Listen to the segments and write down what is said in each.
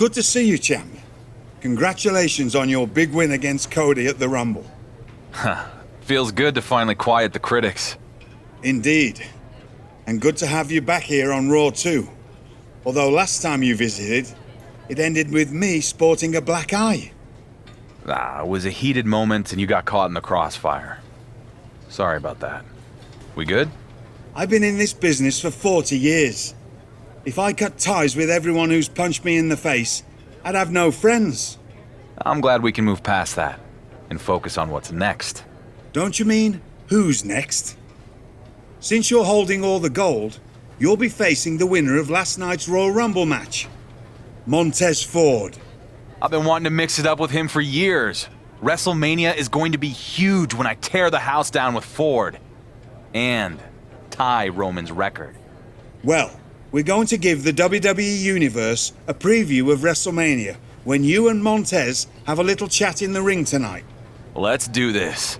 Good to see you, champ. Congratulations on your big win against Cody at the Rumble. Feels good to finally quiet the critics. Indeed. And good to have you back here on Raw too. Although last time you visited, it ended with me sporting a black eye. It was a heated moment and you got caught in the crossfire. Sorry about that. We good? I've been in this business for 40 years. If I cut ties with everyone who's punched me in the face, I'd have no friends. I'm glad we can move past that and focus on what's next. Don't you mean, who's next? Since you're holding all the gold, you'll be facing the winner of last night's Royal Rumble match, Montez Ford. I've been wanting to mix it up with him for years. WrestleMania is going to be huge when I tear the house down with Ford. And tie Roman's record. Well, we're going to give the WWE Universe a preview of WrestleMania when you and Montez have a little chat in the ring tonight. Let's do this.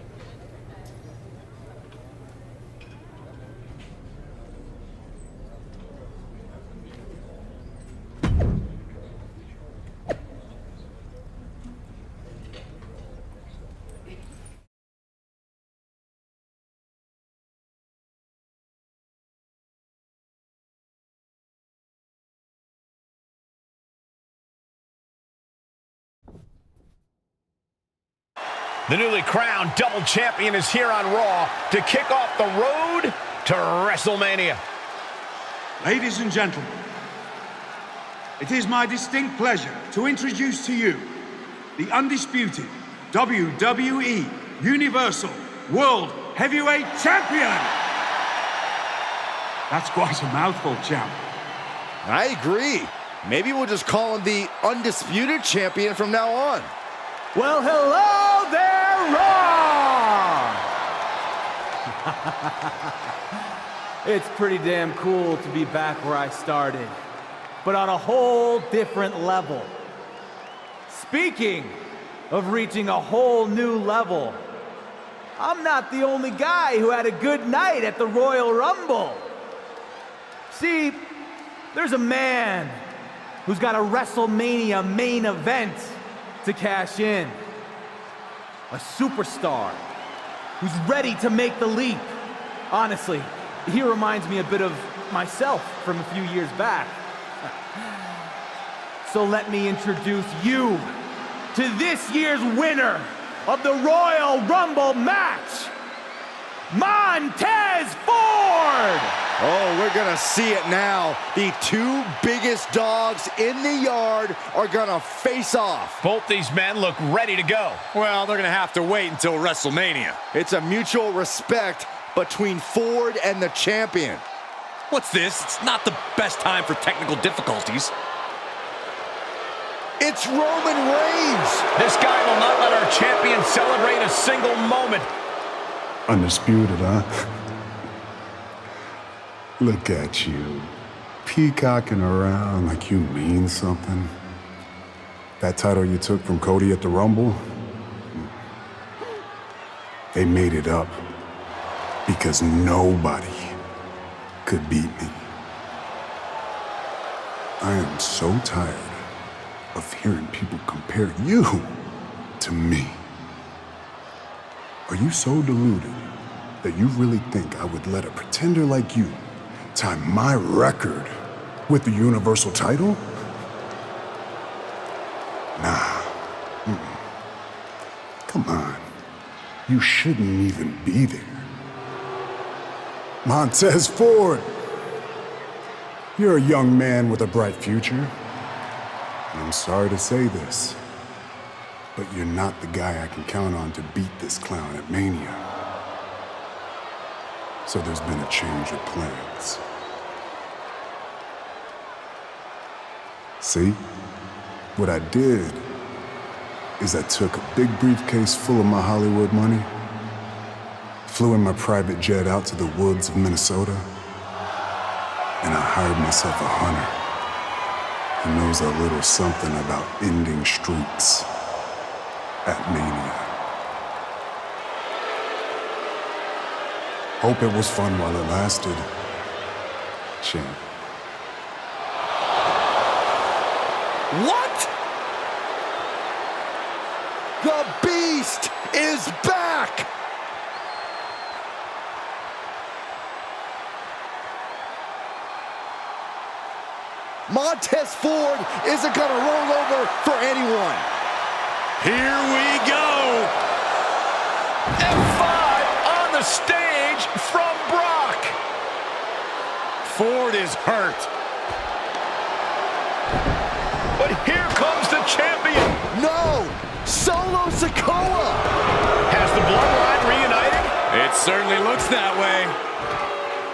The newly crowned double champion is here on Raw to kick off the road to WrestleMania. Ladies and gentlemen, it is my distinct pleasure to introduce to you the undisputed WWE Universal World Heavyweight Champion. That's quite a mouthful, champ. I agree. Maybe we'll just call him the Undisputed Champion from now on. Well, hello there, Raw! It's pretty damn cool to be back where I started, but on a whole different level. Speaking of reaching a whole new level, I'm not the only guy who had a good night at the Royal Rumble. See, there's a man who's got a WrestleMania main event to cash in. A superstar who's ready to make the leap. Honestly, he reminds me a bit of myself from a few years back. So let me introduce you to this year's winner of the Royal Rumble match, Montez Ford! Oh, we're gonna see it now. The two biggest dogs in the yard are gonna face off. Both these men look ready to go. Well, they're gonna have to wait until WrestleMania. It's a mutual respect between Ford and the champion. What's this? It's not the best time for technical difficulties. It's Roman Reigns! This guy will not let our champion celebrate a single moment. Undisputed, huh? Look at you, peacocking around like you mean something. That title you took from Cody at the Rumble, they made it up because nobody could beat me. I am so tired of hearing people compare you to me. Are you so deluded that you really think I would let a pretender like you tie my record with the Universal title? Nah. Come on. You shouldn't even be there. Montez Ford, you're a young man with a bright future. And I'm sorry to say this, but you're not the guy I can count on to beat this clown at Mania. So there's been a change of plans. See? What I did is I took a big briefcase full of my Hollywood money, flew in my private jet out to the woods of Minnesota, and I hired myself a hunter who knows a little something about ending streaks at Mania. Hope it was fun while it lasted, champ. What? The Beast is back! Montez Ford isn't gonna roll over for anyone. Here we go. F5 on the stage from Brock. Ford is hurt. But here comes the champion. No! Solo Sikoa! Has the Bloodline reunited? It certainly looks that way.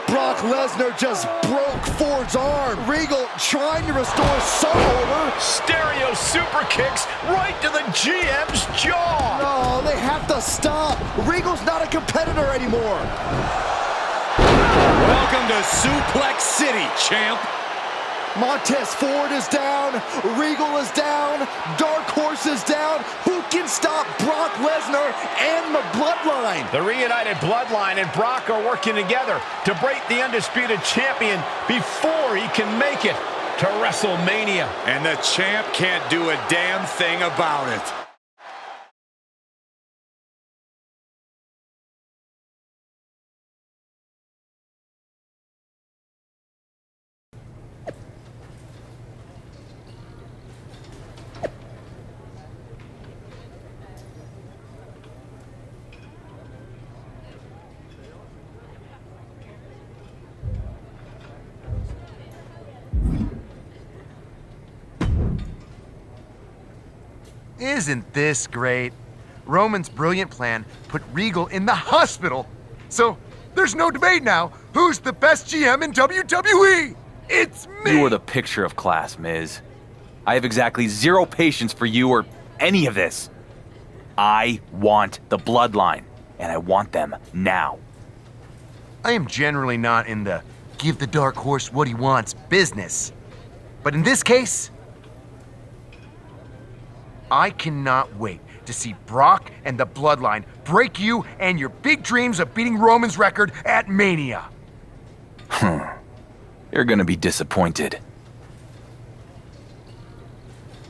Brock Lesnar just broke Ford's arm. Regal trying to restore some order. Stereo super kicks right to the GM's jaw. No, they have to stop. Regal's not a competitor anymore. Welcome to Suplex City, champ. Montez Ford is down. Regal is down. Dark Horse is down. Who can stop Brock Lesnar and the Bloodline? The reunited Bloodline and Brock are working together to break the undisputed champion before he can make it to WrestleMania. And the champ can't do a damn thing about it. Isn't this great? Roman's brilliant plan put Regal in the hospital. So there's no debate now. Who's the best GM in WWE? It's me! You are the picture of class, Miz. I have exactly zero patience for you or any of this. I want the Bloodline, and I want them now. I am generally not in the give the Dark Horse what he wants business. But in this case, I cannot wait to see Brock and the Bloodline break you and your big dreams of beating Roman's record at Mania. You're gonna be disappointed.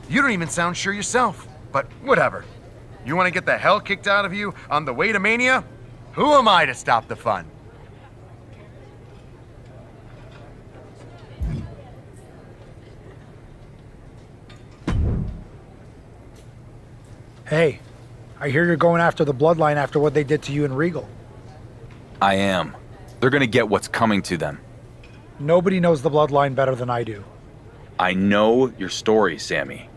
You don't even sound sure yourself, but whatever. You want to get the hell kicked out of you on the way to Mania? Who am I to stop the fun? Hey, I hear you're going after the Bloodline after what they did to you and Regal. I am. They're gonna get what's coming to them. Nobody knows the Bloodline better than I do. I know your story, Sammy.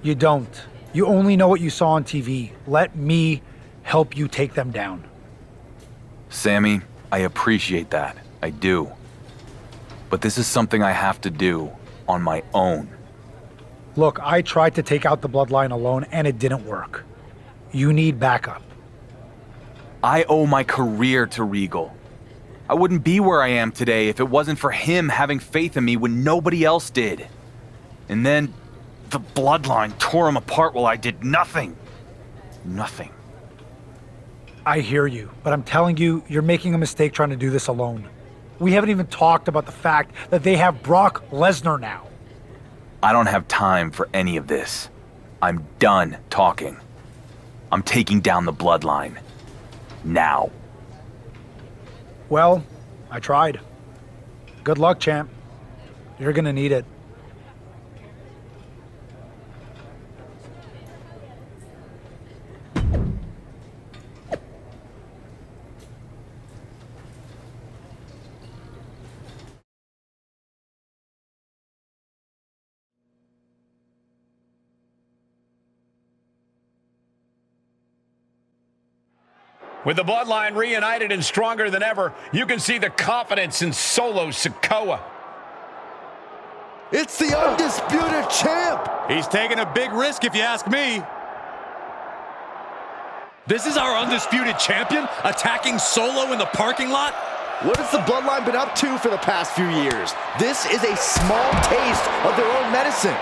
You don't. You only know what you saw on TV. Let me help you take them down. Sammy, I appreciate that. I do. But this is something I have to do on my own. Look, I tried to take out the Bloodline alone and it didn't work. You need backup. I owe my career to Regal. I wouldn't be where I am today if it wasn't for him having faith in me when nobody else did. And then the Bloodline tore him apart while I did nothing. Nothing. I hear you, but I'm telling you, you're making a mistake trying to do this alone. We haven't even talked about the fact that they have Brock Lesnar now. I don't have time for any of this. I'm done talking. I'm taking down the Bloodline. Now. Well, I tried. Good luck, champ. You're gonna need it. With the Bloodline reunited and stronger than ever, you can see the confidence in Solo Sikoa. It's the undisputed champ. He's taking a big risk if you ask me. This is our undisputed champion attacking Solo in the parking lot? What has the Bloodline been up to for the past few years? This is a small taste of their own medicine.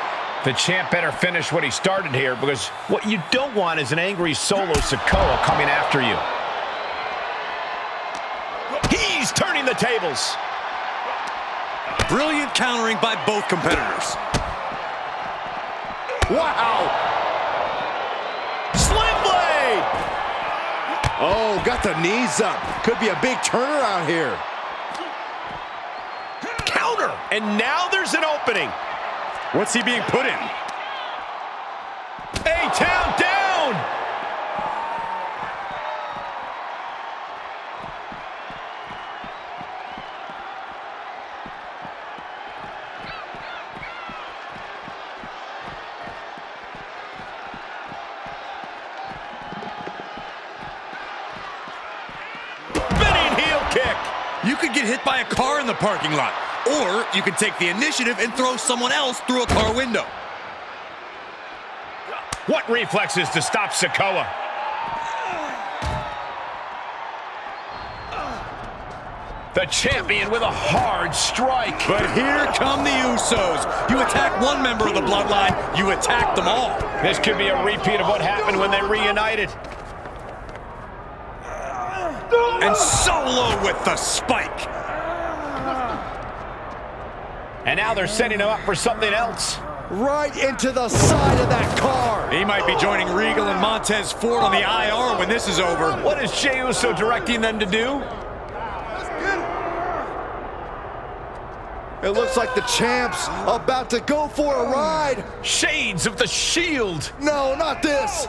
The champ better finish what he started here, because what you don't want is an angry Solo Sikoa coming after you. He's turning the tables. Brilliant countering by both competitors. Wow! Slim blade! Oh, got the knees up. Could be a big turnaround here. Counter! And now there's an opening. What's he being put in? A-Town down! You could get hit by a car in the parking lot, or you could take the initiative and throw someone else through a car window. What reflexes to stop Sikoa? The champion with a hard strike. But here come the Usos. You attack one member of the Bloodline, you attack them all. This could be a repeat of what happened when they reunited. And Solo with the spike. And now they're setting him up for something else. Right into the side of that car. He might be joining Regal and Montez Ford on the IR when this is over. What is Jey Uso directing them to do? It looks like the champ's about to go for a ride. Shades of the Shield. No, not this.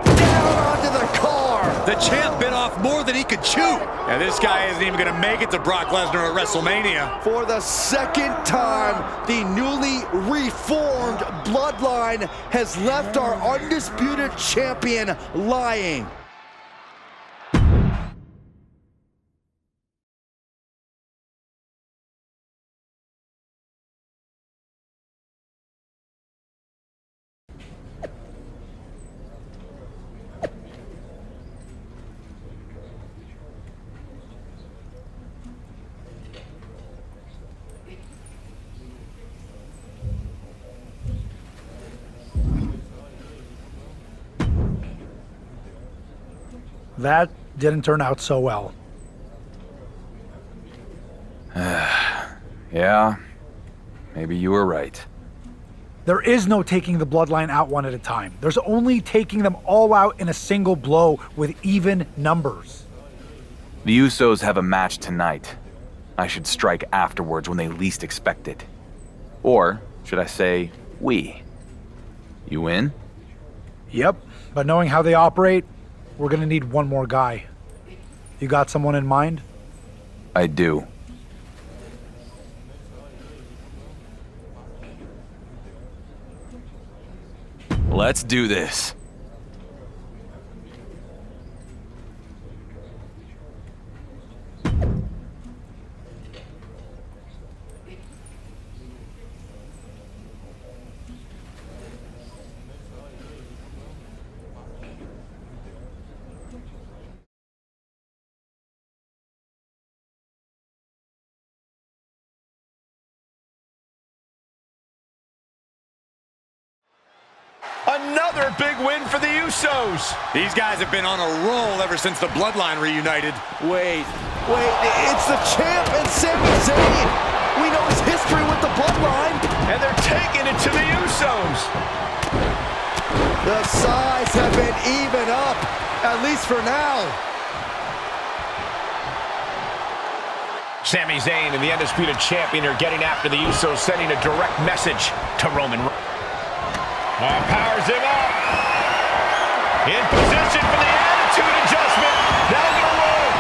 Down onto the car. The champ bit off more than he could chew. And this guy isn't even going to make it to Brock Lesnar at WrestleMania. For the second time, the newly reformed Bloodline has left our undisputed champion lying. That didn't turn out so well. Yeah, maybe you were right. There is no taking the Bloodline out one at a time. There's only taking them all out in a single blow with even numbers. The Usos have a match tonight. I should strike afterwards when they least expect it. Or, should I say, we. You in? Yep, but knowing how they operate, we're gonna need one more guy. You got someone in mind? I do. Let's do this. Another big win for the Usos. These guys have been on a roll ever since the Bloodline reunited. Wait, it's the champ and Sami Zayn. We know his history with the Bloodline. And they're taking it to the Usos. The sides have been even up, at least for now. Sami Zayn and the Undisputed Champion are getting after the Usos, sending a direct message to Roman Reigns. Powers him up. In position for the attitude adjustment. Now gonna roll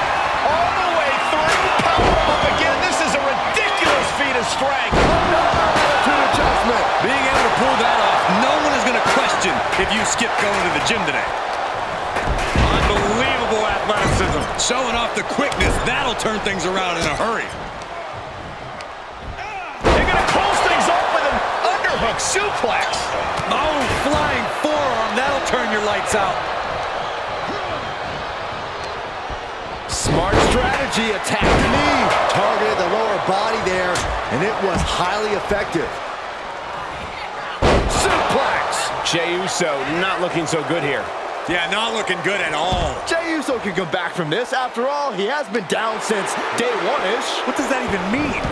all the way through. Power him up again. This is a ridiculous feat of strength. Attitude adjustment. Being able to pull that off, no one is going to question if you skip going to the gym today. Unbelievable athleticism. Showing off the quickness. That'll turn things around in a hurry. They're gonna close things off with an underhook suplex. Oh, flying forearm. That'll turn your lights out. Smart strategy, attacked the knee. Targeted the lower body there, and it was highly effective. Suplex. Jey Uso not looking so good here. Yeah, not looking good at all. Jey Uso can come back from this. After all, he has been down since day one-ish. What does that even mean?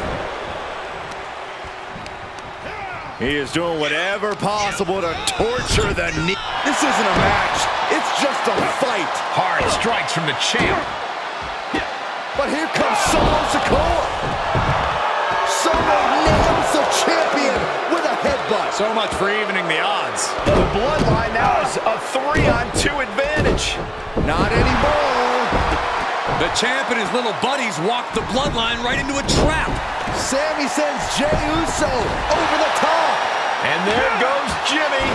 He is doing whatever possible to torture the knee. This isn't a match. It's just a fight. Hard strikes from the champ. But here comes Solo Sikoa. Solo nails the champion with a headbutt. So much for evening the odds. The Bloodline now has a 3-on-2 advantage. Not anymore. The champ and his little buddies walked the Bloodline right into a trap. Sammy sends Jey Uso over the top. And there goes Jimmy.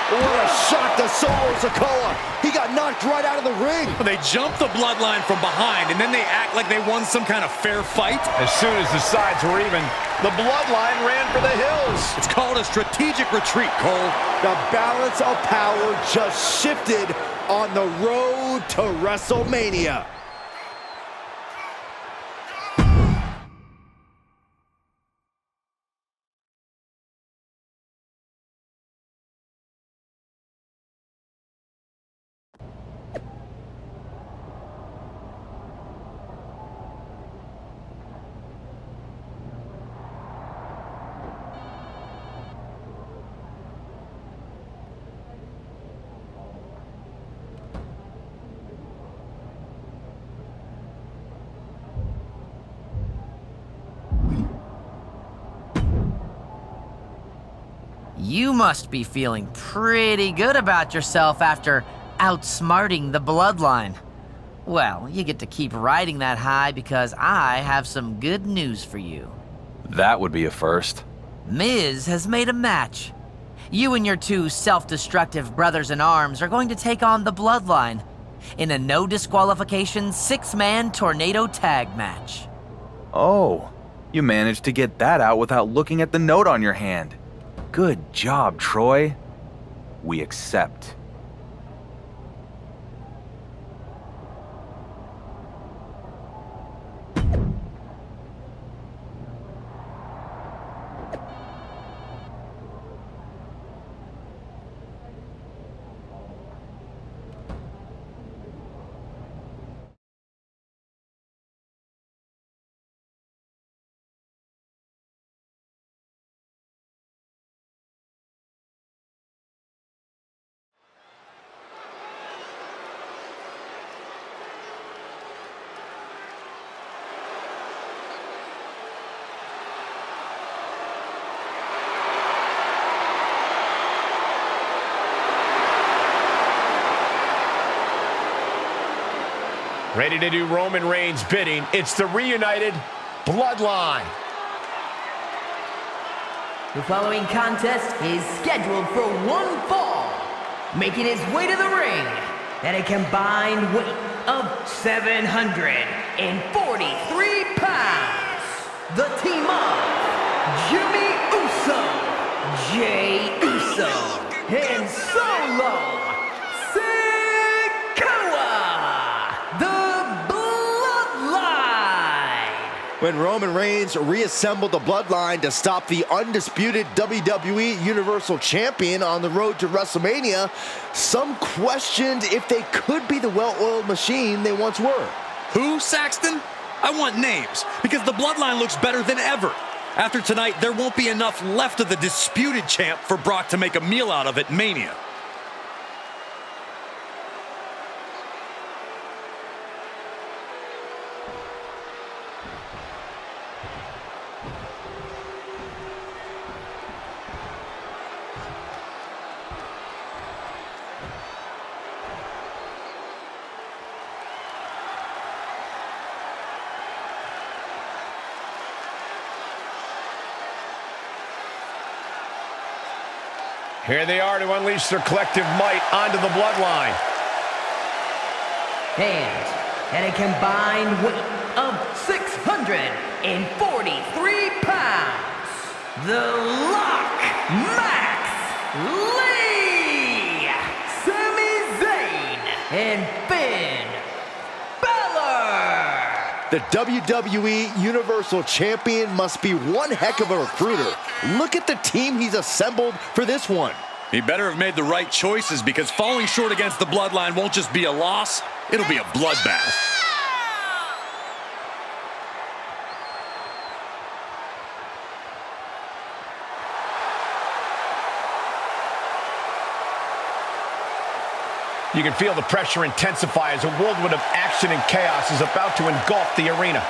What a shot to Solo Sikoa. He got knocked right out of the ring. They jumped the Bloodline from behind, and then they act like they won some kind of fair fight. As soon as the sides were even, the Bloodline ran for the hills. It's called a strategic retreat, Cole. The balance of power just shifted on the road to WrestleMania. You must be feeling pretty good about yourself after outsmarting the Bloodline. Well, you get to keep riding that high because I have some good news for you. That would be a first. Miz has made a match. You and your two self-destructive brothers-in-arms are going to take on the Bloodline in a no disqualification 6-man tornado tag match. Oh, you managed to get that out without looking at the note on your hand. Good job, Troy. We accept. Ready to do Roman Reigns' bidding. It's the reunited Bloodline. The following contest is scheduled for one fall, making his way to the ring at a combined weight of 743 pounds. The team of Jimmy Uso, Jey Uso, and Solo when Roman Reigns reassembled the Bloodline to stop the undisputed WWE Universal Champion on the road to WrestleMania, some questioned if they could be the well-oiled machine they once were. Who, Saxton? I want names, because the Bloodline looks better than ever. After tonight, there won't be enough left of the disputed champ for Brock to make a meal out of at Mania. Here they are to unleash their collective might onto the Bloodline. And at a combined weight of 643 pounds, the Lock Max Lee, Sami Zayn, and Finn Balor. The WWE Universal Champion must be one heck of a recruiter. Look at the team he's assembled for this one. He better have made the right choices, because falling short against the Bloodline won't just be a loss, it'll be a bloodbath. You can feel the pressure intensify as a whirlwind of action and chaos is about to engulf the arena.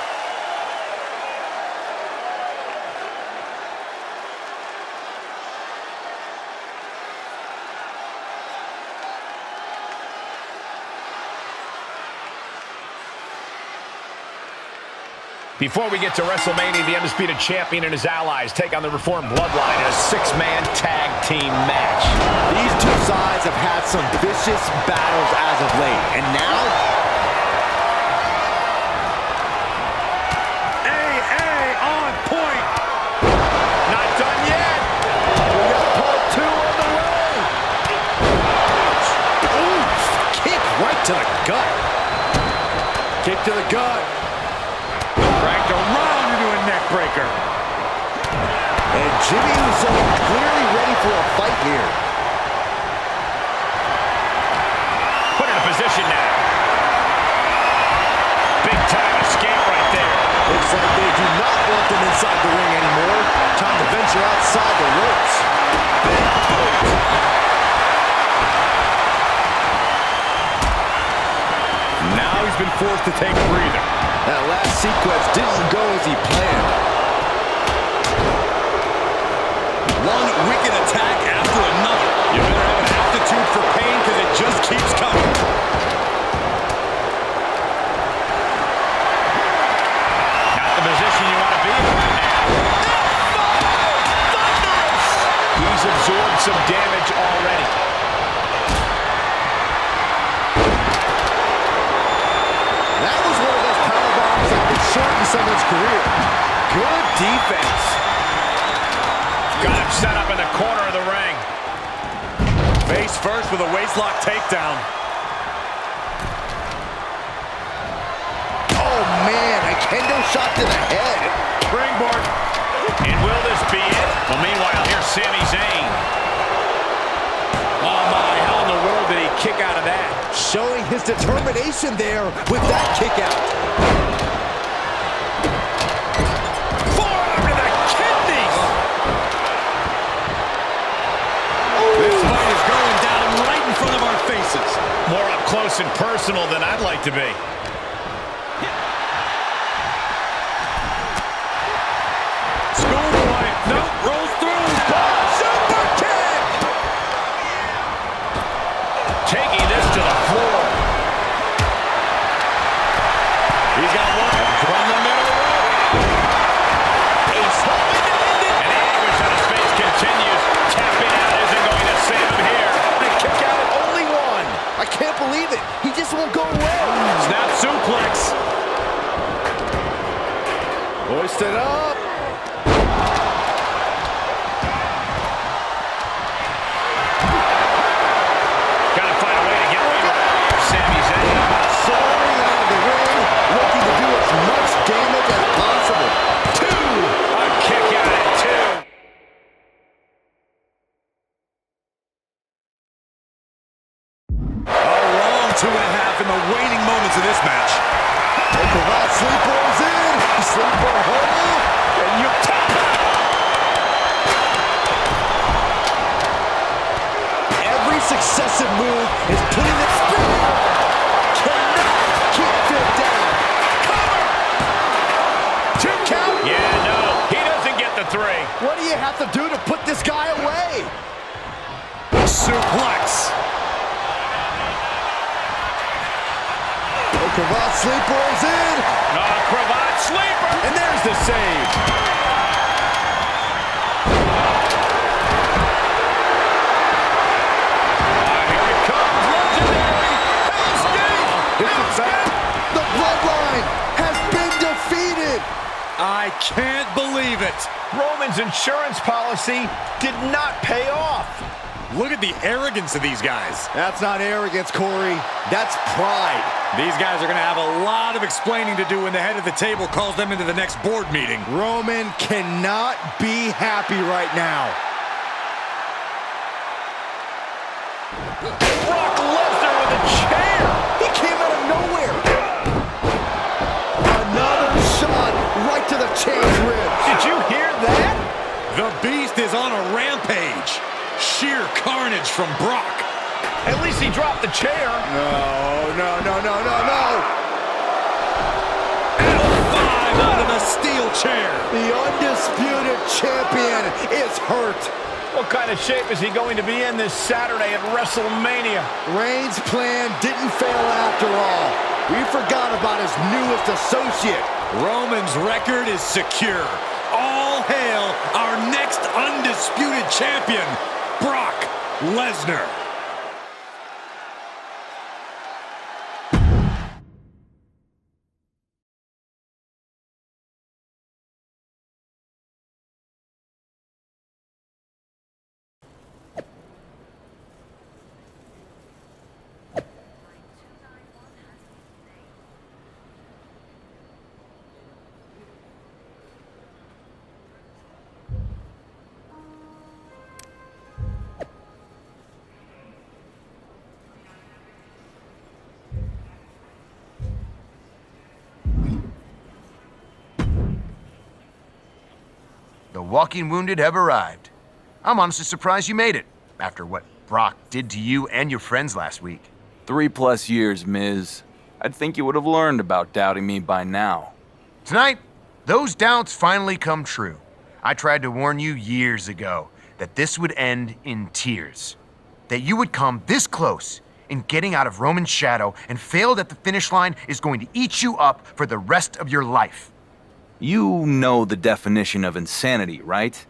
Before we get to WrestleMania, the Undisputed Champion and his allies take on the Reformed Bloodline in a six-man tag team match. These two sides have had some vicious battles as of late, and now... AA on point! Not done yet! We got part two on the way! Ooh, kick right to the gut. Kick to the gut. Dragged around into a neck breaker. And Jimmy Uso clearly ready for a fight here. Put in a position now. Big time escape right there. Looks like they do not want them inside the ring anymore. Time to venture outside the ropes. Big boot. Now he's been forced to take a breather. That last sequence didn't go as he planned. One wicked attack after another. You better have an aptitude for pain because it just keeps coming. Not the position you want to be in right now. He's absorbed some damage already. That was one of those powerbombs that could shorten someone's career. Good defense. Got him set up in the corner of the ring. Face first with a waistlock takedown. Oh, man, a kendo shot to the head. Springboard. And will this be it? Well, meanwhile, here's Sami Zayn. Oh, my, how in the world did he kick out of that? Showing his determination there with that kick out. Forearm to the kidneys! This fight is going down right in front of our faces. More up close and personal than I'd like to be. Schoolboy. Nope, rolls through. Super kick! Taking this to the floor. He's got one from the middle rope. Ace hoping to end it. And the anguish on his face continues. Tapping out isn't going to save him here. The kick out at only one. I can't believe it. He just won't go away. Snap suplex. Hoist it up. Gotta find a way to get rid of Sami Zayn. Soaring out of the ring, looking to do as much damage as possible. Two. A kick out at two. A long 2.5 in the waning moments of this match. The Cravat sleepers in. Sleeper hold. And you tap out. Every successive move is putting it through. Cannot keep it down. Cover. 2 count. Yeah, no. He doesn't get the 3. What do you have to do to put this guy away? Suplex. The Cravat sleepers in. Cravat sleeper. And there's the save. Here it comes. Legendary. The Bloodline has been defeated. I can't believe it. Roman's insurance policy did not pay off. Look at the arrogance of these guys. That's not arrogance, Corey. That's pride. These guys are going to have a lot of explaining to do when the head of the table calls them into the next board meeting. Roman cannot be happy right now. Brock Lesnar with a chair. He came out of nowhere. Another shot right to the chain's ribs. Did you hear that? The Beast is on a rampage. Sheer carnage from Brock. At least he dropped the chair. No. L5 out of the steel chair. The undisputed champion is hurt. What kind of shape is he going to be in this Saturday at WrestleMania? Reigns' plan didn't fail after all. We forgot about his newest associate. Roman's record is secure. All hail our next undisputed champion, Brock Lesnar. The walking wounded have arrived. I'm honestly surprised you made it, after what Brock did to you and your friends last week. 3+ years, Miz. I'd think you would have learned about doubting me by now. Tonight, those doubts finally come true. I tried to warn you years ago that this would end in tears. That you would come this close in getting out of Roman's shadow and failed at the finish line is going to eat you up for the rest of your life. You know the definition of insanity, right?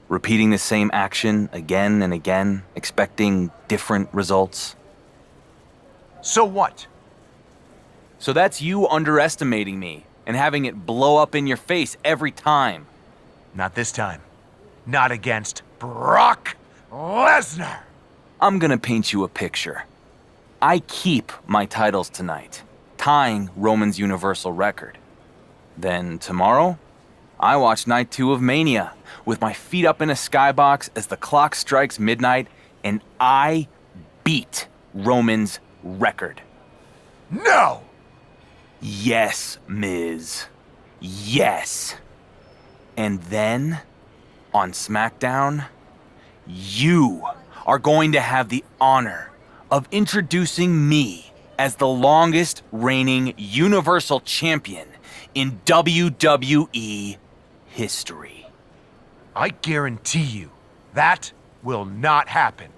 Repeating the same action again and again, expecting different results. So what? So that's you underestimating me and having it blow up in your face every time. Not this time. Not against Brock Lesnar. I'm gonna paint you a picture. I keep my titles tonight, tying Roman's Universal record. Then tomorrow, I watch Night 2 of Mania with my feet up in a skybox as the clock strikes midnight, and I beat Roman's record. No! Yes, Miz. Yes. And then, on SmackDown, you are going to have the honor of introducing me as the longest reigning Universal Champion in WWE history. I guarantee you, that will not happen.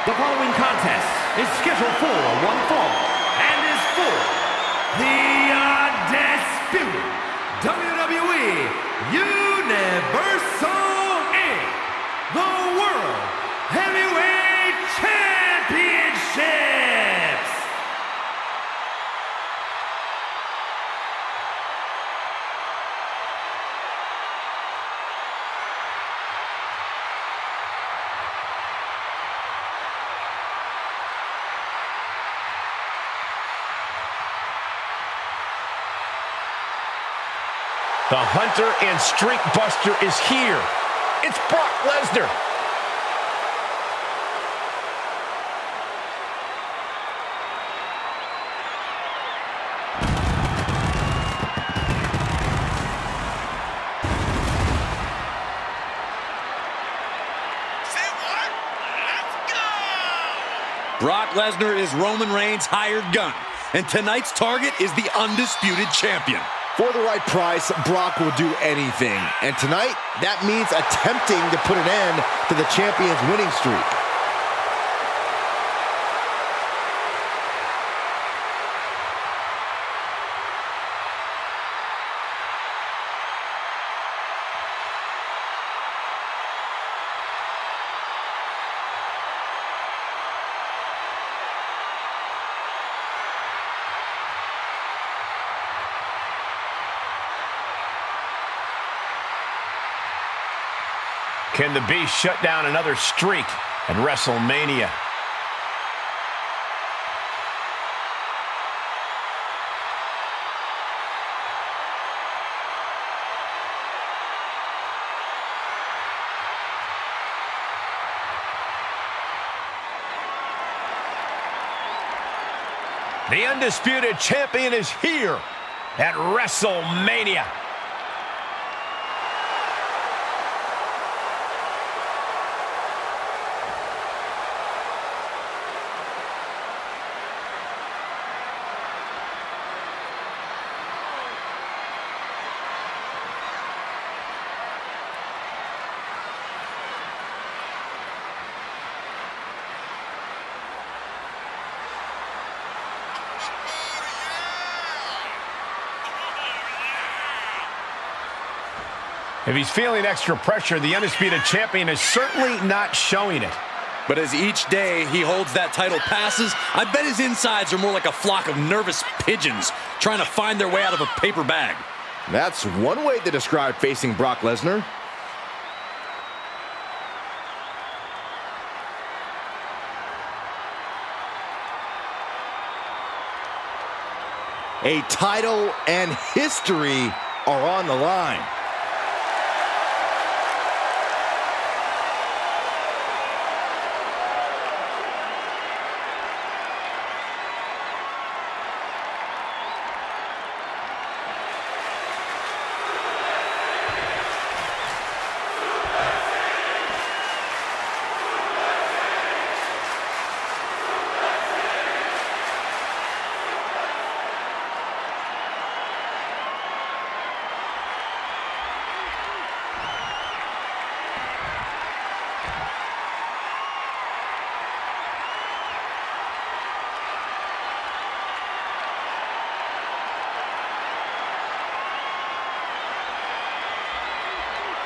The following contest is scheduled for one fall and is for the Undisputed WWE Universal and the World Heavyweight Championships. The Hunter and Streak Buster is here. It's Brock Lesnar. Brock Lesnar is Roman Reigns' hired gun, and tonight's target is the undisputed champion. For the right price, Brock will do anything. And tonight, that means attempting to put an end to the champion's winning streak. Can the Beast shut down another streak at WrestleMania? The Undisputed Champion is here at WrestleMania. If he's feeling extra pressure, the Undisputed Champion is certainly not showing it. But as each day he holds that title passes, I bet his insides are more like a flock of nervous pigeons trying to find their way out of a paper bag. That's one way to describe facing Brock Lesnar. A title and history are on the line.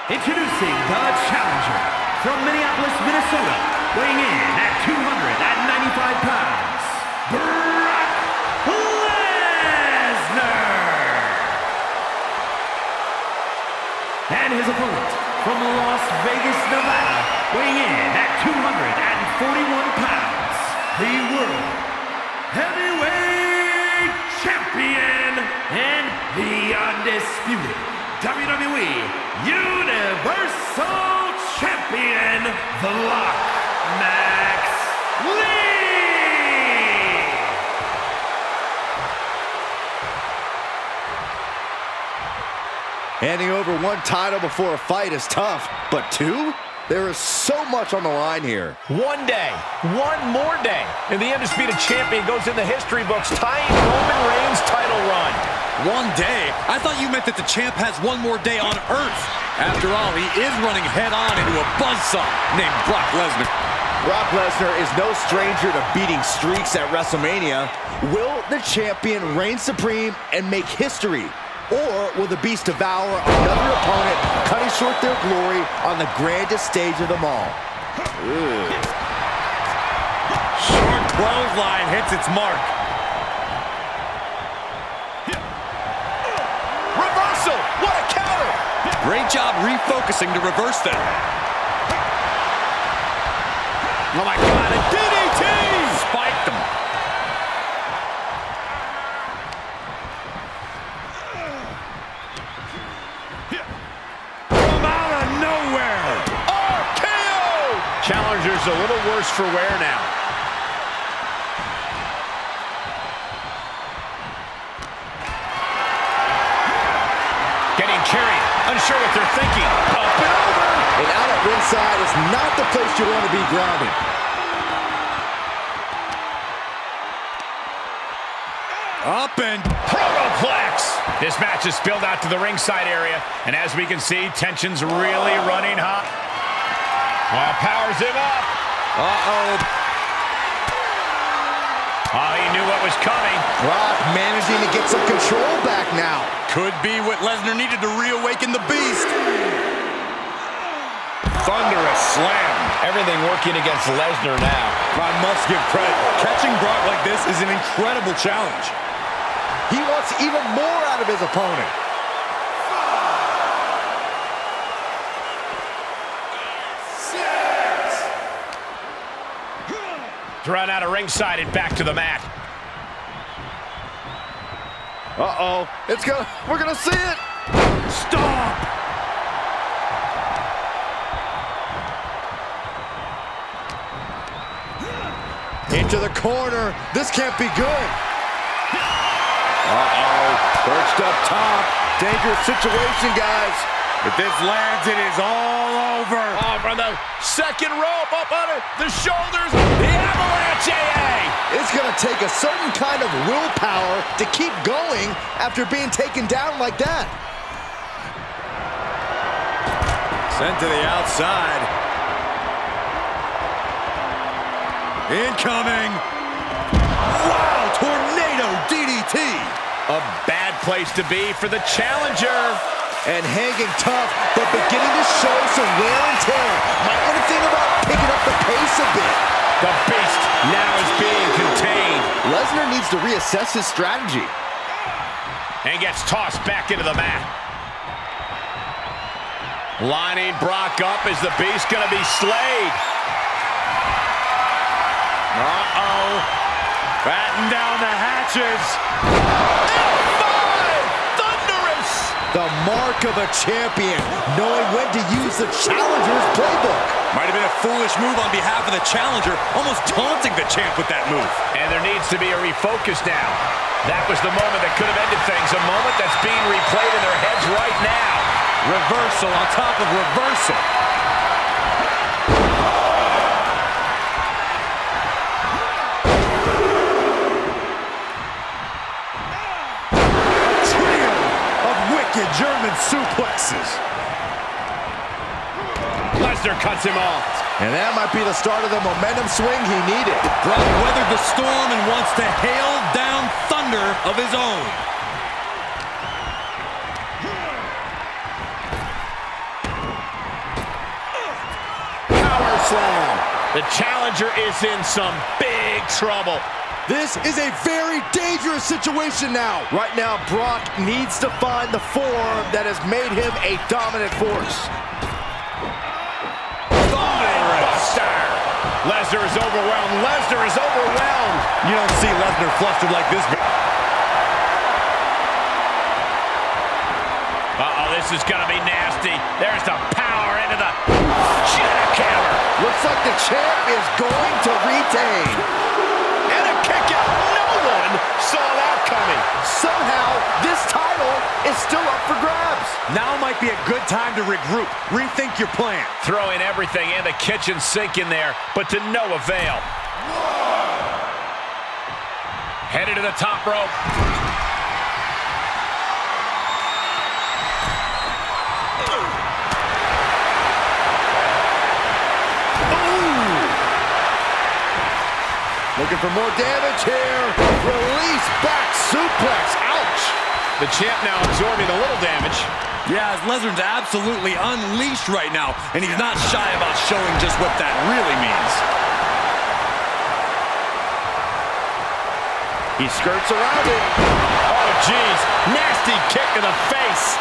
Introducing the challenger from Minneapolis, Minnesota, weighing in at 295 pounds, Brock Lesnar. And his opponent from Las Vegas, Nevada, weighing in at 241 pounds, the World Heavyweight Champion and the Undisputed WWE Universal Champion, The Lock, Max Lee! Handing over one title before a fight is tough, but two? There is so much on the line here. One day, one more day, and the Undisputed Champion goes in the history books, tying Roman Reigns' title run. One day? I thought you meant that the champ has one more day on Earth. After all, he is running head-on into a buzzsaw named Brock Lesnar. Brock Lesnar is no stranger to beating streaks at WrestleMania. Will the champion reign supreme and make history? Or will the Beast devour another opponent, cutting short their glory on the grandest stage of them all? Short clothesline hits its mark. Reversal! What a counter! Great job refocusing to reverse that. Oh my God, a DDT! Spiked him. From out of nowhere! RKO! Challenger's a little worse for wear now. Getting carried, unsure what they're thinking. Up and over! And out at ringside is not the place you want to be grounded. Up and Protoplex! This match is spilled out to the ringside area, and as we can see, tension's really running hot. Powers him up. uh-oh. Oh, he knew what was coming. Brock managing to get some control back now. Could be what Lesnar needed to reawaken the Beast. Thunderous slam. Everything working against Lesnar now. I must give credit. Catching Brock like this is an incredible challenge. He wants even more out of his opponent. Thrown out of ringside and back to the mat. Uh-oh. We're gonna see it. Stop! Into the corner. This can't be good. Uh-oh. Perched up top. Dangerous situation, guys. If this lands, it is all over. Oh, from the second rope, up on it, the shoulders, the avalanche, AA! It's gonna take a certain kind of willpower to keep going after being taken down like that. Sent to the outside. Incoming. Wow, tornado DDT. A bad place to be for the challenger. And hanging tough, but beginning to show some wear and tear. Might want to think about picking up the pace a bit. The beast now is being contained. Lesnar needs to reassess his strategy. And gets tossed back into the mat. Lining Brock up. Is the beast going to be slayed? Uh-oh. Batten down the hatches. The mark of a champion, knowing when to use the challenger's playbook. Might have been a foolish move on behalf of the challenger, almost taunting the champ with that move. And there needs to be a refocus now. That was the moment that could have ended things, a moment that's being replayed in their heads right now. Reversal on top of reversal. German suplexes. Lesnar cuts him off. And that might be the start of the momentum swing he needed. Brock weathered the storm and wants to hail down thunder of his own. Power slam. The challenger is in some big trouble. This is a very dangerous situation now. Right now, Brock needs to find the form that has made him a dominant force. Buster! Lesnar is overwhelmed. Lesnar is overwhelmed. You don't see Lesnar flustered like this. Uh-oh, this is going to be nasty. There's the power into the jackhammer. Looks like the champ is going to retain. Kick out. No one saw that coming. Somehow, this title is still up for grabs. Now might be a good time to regroup. Rethink your plan. Throwing everything and the kitchen sink in there, but to no avail. Headed to the top rope. Looking for more damage here. Release back suplex. Ouch. The champ now absorbing a little damage. Yeah, Lesnar's absolutely unleashed right now, and he's not shy about showing just what that really means. He skirts around it. Oh, geez. Nasty kick to the face.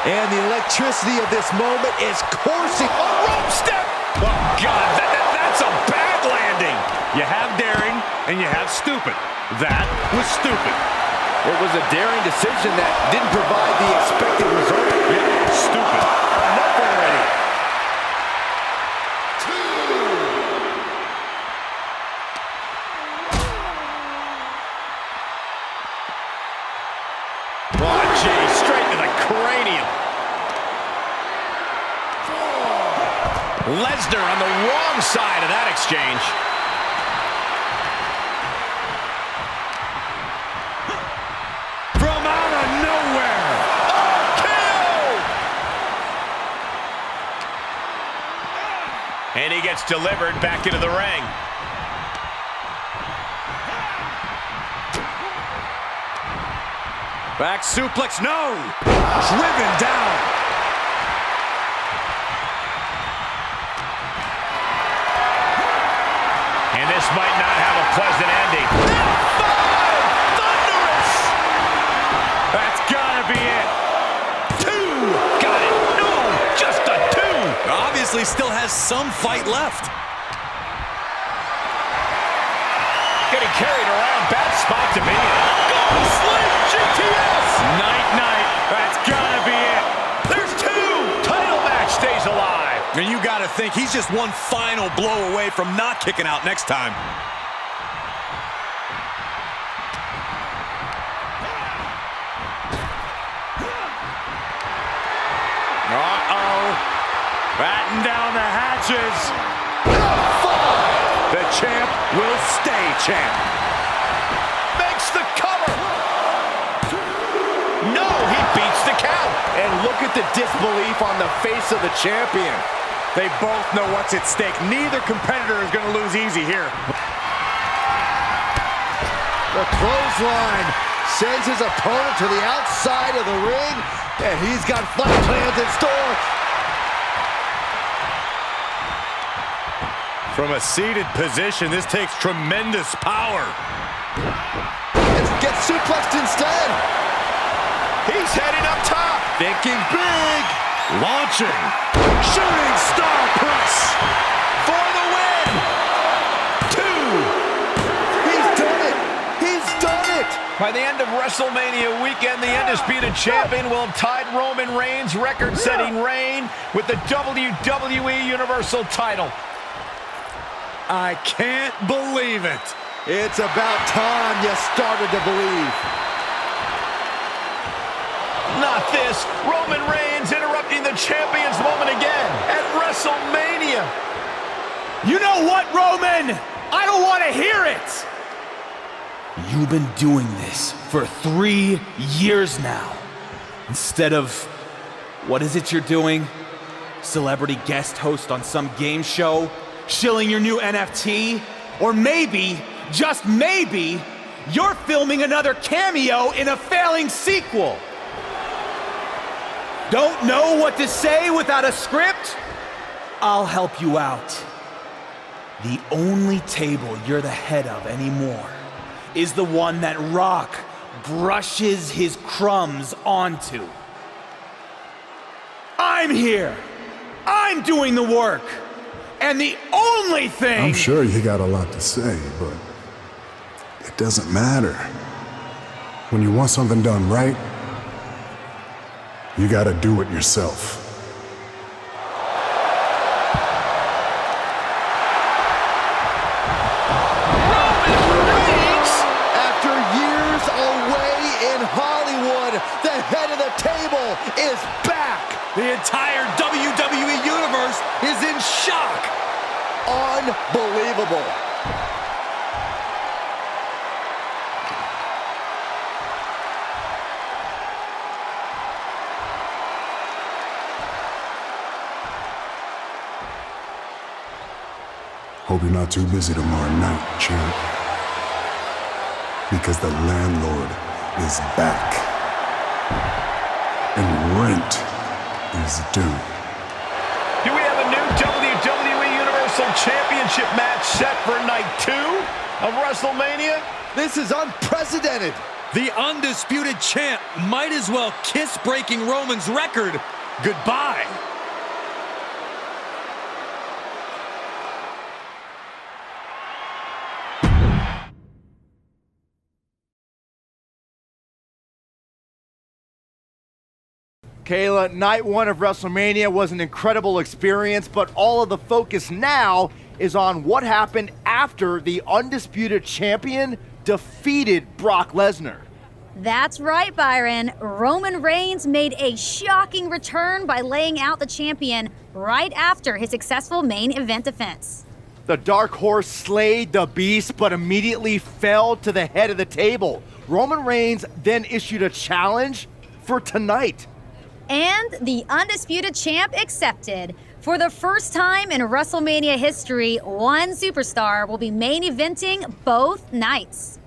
And the electricity of this moment is coursing. A rope step. Oh, God, that's a bad landing. You have daring, and you have stupid. That was stupid. It was a daring decision that didn't provide the expected result. Yeah, stupid. Enough already. Oh, geez, straight to the cranium. Lesnar on the wrong side of that exchange. From out of nowhere. KO! And he gets delivered back into the ring. Back suplex, no! Driven down. And this might not have a pleasant ending. Thunderous! That's gotta be it. 2! Got it! No! Just a 2! Obviously actually still has some fight left. Getting carried around, bad spot to be in. Golden Slam GTS! Night. That's gotta be it. There's two. Title match stays alive. And you gotta think he's just one final blow away from not kicking out next time. Uh-oh. Batten down the hatches. The champ will stay champ. Makes the cover. No, he beats the count. And look at the disbelief on the face of the champion. They both know what's at stake. Neither competitor is going to lose easy here. The clothesline sends his opponent to the outside of the ring, and he's got fight plans in store. From a seated position, this takes tremendous power. Gets suplexed instead. He's heading up top. Thinking big. Launching. Shooting star press. For the win. 2. He's done it. He's done it. By the end of WrestleMania weekend, the Undisputed Champion will have tied Roman Reigns' record-setting reign with the WWE Universal title. I can't believe it. It's about time you started to believe. Not this. Roman Reigns interrupting the champion's moment again at WrestleMania. You know what, Roman? I don't want to hear it! You've been doing this for 3 years now. Instead of, what is it you're doing? Celebrity guest host on some game show? Shilling your new NFT? Or maybe, just maybe, you're filming another cameo in a failing sequel. Don't know what to say without a script? I'll help you out. The only table you're the head of anymore is the one that Rock brushes his crumbs onto. I'm here. I'm doing the work. And the only thing... I'm sure you got a lot to say, but it doesn't matter. When you want something done right, you gotta do it yourself. Roman Reigns, after years away in Hollywood, the head of the table is back. The entire WWE Universe is in shock. Unbelievable. Hope you're not too busy tomorrow night, champ. Because the landlord is back. And rent is due. Do we have a new WWE Universal Championship match set for night 2 of WrestleMania? This is unprecedented. The Undisputed Champ might as well kiss breaking Roman's record goodbye. Kayla, night 1 of WrestleMania was an incredible experience, but all of the focus now is on what happened after the Undisputed Champion defeated Brock Lesnar. That's right, Byron. Roman Reigns made a shocking return by laying out the champion right after his successful main event defense. The Dark Horse slayed the beast, but immediately fell to the head of the table. Roman Reigns then issued a challenge for tonight. And the Undisputed Champ accepted. For the first time in WrestleMania history, one superstar will be main eventing both nights.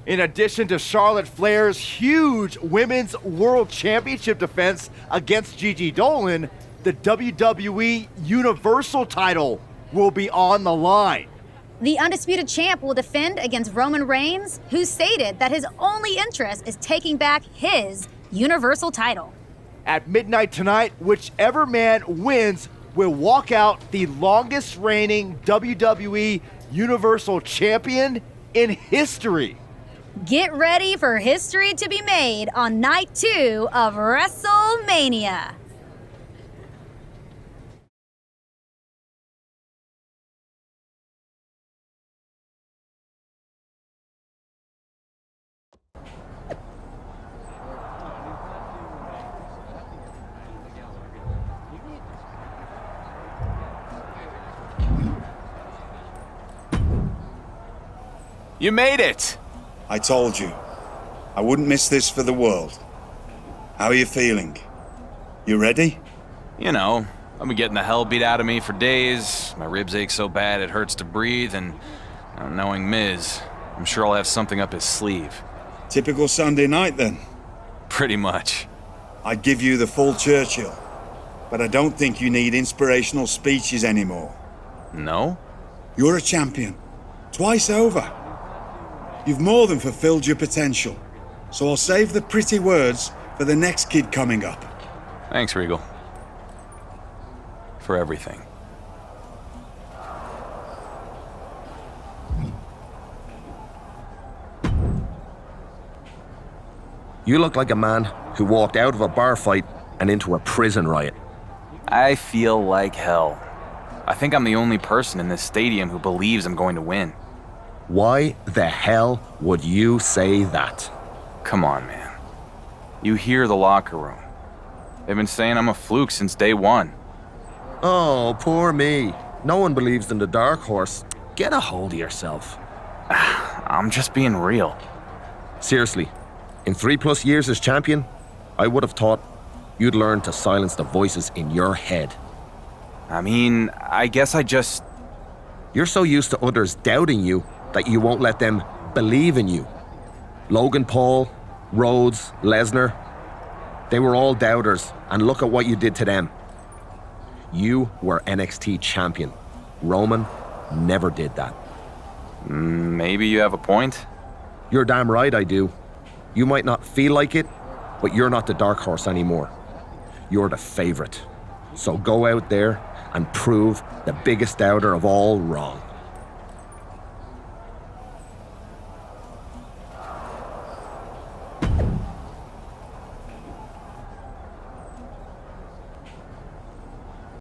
In addition to Charlotte Flair's huge Women's World Championship defense against Gigi Dolan, the WWE Universal title will be on the line. The Undisputed Champ will defend against Roman Reigns, who stated that his only interest is taking back his Universal title. At midnight tonight, whichever man wins will walk out the longest reigning WWE Universal Champion in history. Get ready for history to be made on night 2 of WrestleMania. You made it! I told you. I wouldn't miss this for the world. How are you feeling? You ready? You know, I've been getting the hell beat out of me for days. My ribs ache so bad it hurts to breathe, and knowing Miz, I'm sure I'll have something up his sleeve. Typical Sunday night, then? Pretty much. I'd give you the full Churchill, but I don't think you need inspirational speeches anymore. No? You're a champion. Twice over. You've more than fulfilled your potential, so I'll save the pretty words for the next kid coming up. Thanks, Regal. For everything. You look like a man who walked out of a bar fight and into a prison riot. I feel like hell. I think I'm the only person in this stadium who believes I'm going to win. Why the hell would you say that? Come on, man. You hear the locker room. They've been saying I'm a fluke since day one. Oh, poor me. No one believes in the dark horse. Get a hold of yourself. I'm just being real. Seriously, in 3+ years as champion, I would have thought you'd learn to silence the voices in your head. I mean, I guess I just... You're so used to others doubting you that you won't let them believe in you. Logan Paul, Rhodes, Lesnar, they were all doubters, and look at what you did to them. You were NXT champion. Roman never did that. Maybe you have a point. You're damn right I do. You might not feel like it, but you're not the dark horse anymore. You're the favorite. So go out there and prove the biggest doubter of all wrong.